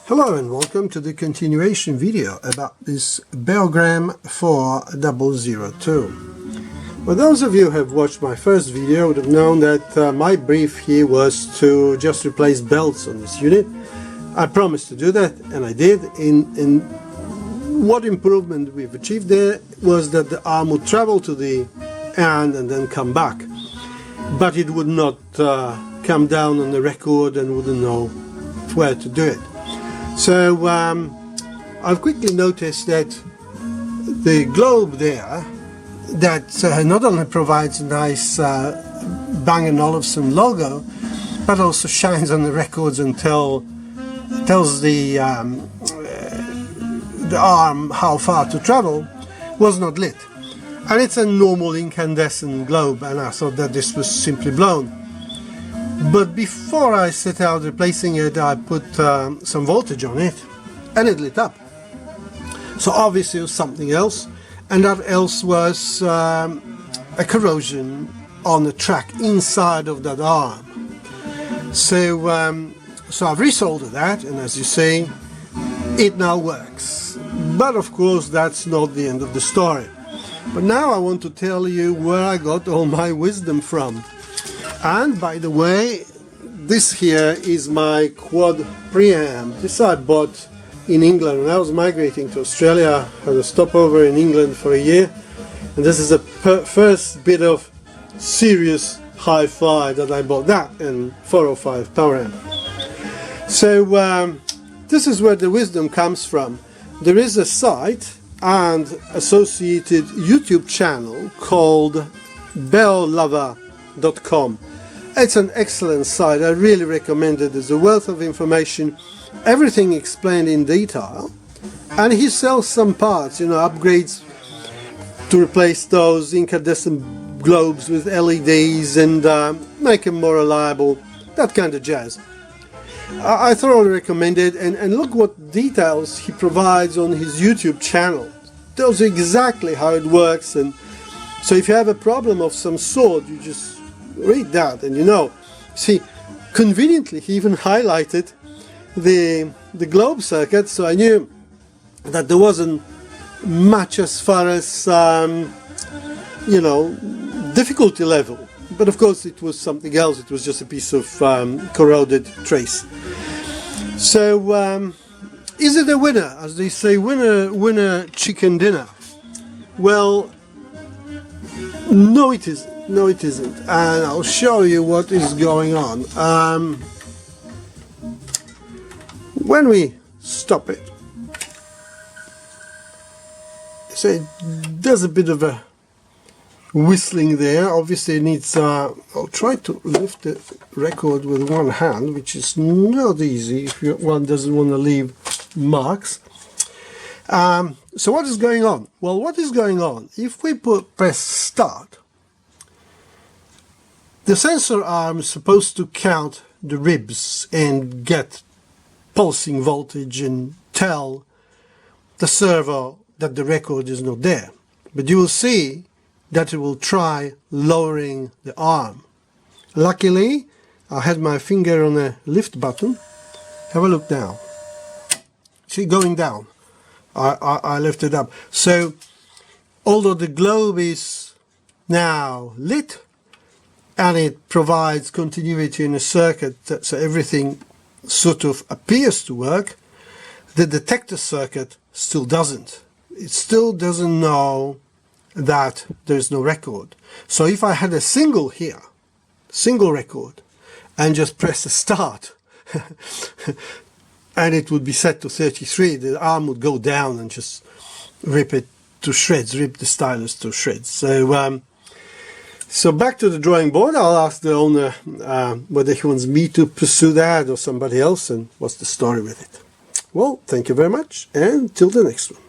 Hello and welcome to the continuation video about this Beogram 4002. Well, those of you who have watched my first video would have known that my brief here was to just replace belts on this unit. I promised to do that, and I did. In what improvement we've achieved there was that the arm would travel to the end and then come back, but it would not come down on the record and wouldn't know where to do it. So I've quickly noticed that the globe there, that not only provides a nice Bang & Olufsen logo, but also shines on the records and tells the arm how far to travel, was not lit. And it's a normal incandescent globe, and I thought that this was simply blown. But before I set out replacing it, I put some voltage on it, and it lit up. So obviously it was something else, and that else was a corrosion on the track inside of that arm. So I've resoldered that, and as you see, it now works. But of course that's not the end of the story. But now I want to tell you where I got all my wisdom from. And by the way, this here is my quad preamp. This I bought in England when I was migrating to Australia. I had a stopover in England for a year, and this is the first bit of serious hi-fi that I bought, that and 405 power amp. So this is where the wisdom comes from. There is a site and associated YouTube channel called Beogram.com. It's an excellent site. I really recommend it. There's a wealth of information, everything explained in detail, and he sells some parts, upgrades to replace those incandescent globes with LEDs and make them more reliable, that kind of jazz. I thoroughly recommend it, and look what details he provides on his YouTube channel. Tells you exactly how it works, and so if you have a problem of some sort, you just read that and See, conveniently he even highlighted the globe circuit, so I knew that there wasn't much as far as difficulty level, but of course it was something else. It was just a piece of corroded trace. So is it a winner, as they say, winner chicken dinner? Well, no it isn't. No it isn't, and I'll show you what is going on. When we stop it, so it does a bit of a whistling there. Obviously it needs, I'll try to lift the record with one hand, which is not easy if one doesn't want to leave marks. So what is going on? Well, what is going on, if we press start, the sensor arm is supposed to count the ribs and get pulsing voltage and tell the servo that the record is not there. But you will see that it will try lowering the arm. Luckily, I had my finger on the lift button. Have a look now. See, going down. I lift it up. So, although the globe is now lit, and it provides continuity in a circuit, so everything sort of appears to work, the detector circuit still doesn't. It still doesn't know that there's no record. So if I had a single here, single record, and just press the start, and it would be set to 33, the arm would go down and just rip it to shreds, rip the stylus to shreds. So back to the drawing board. I'll ask the owner whether he wants me to pursue that or somebody else, and what's the story with it. Well, thank you very much, and till the next one.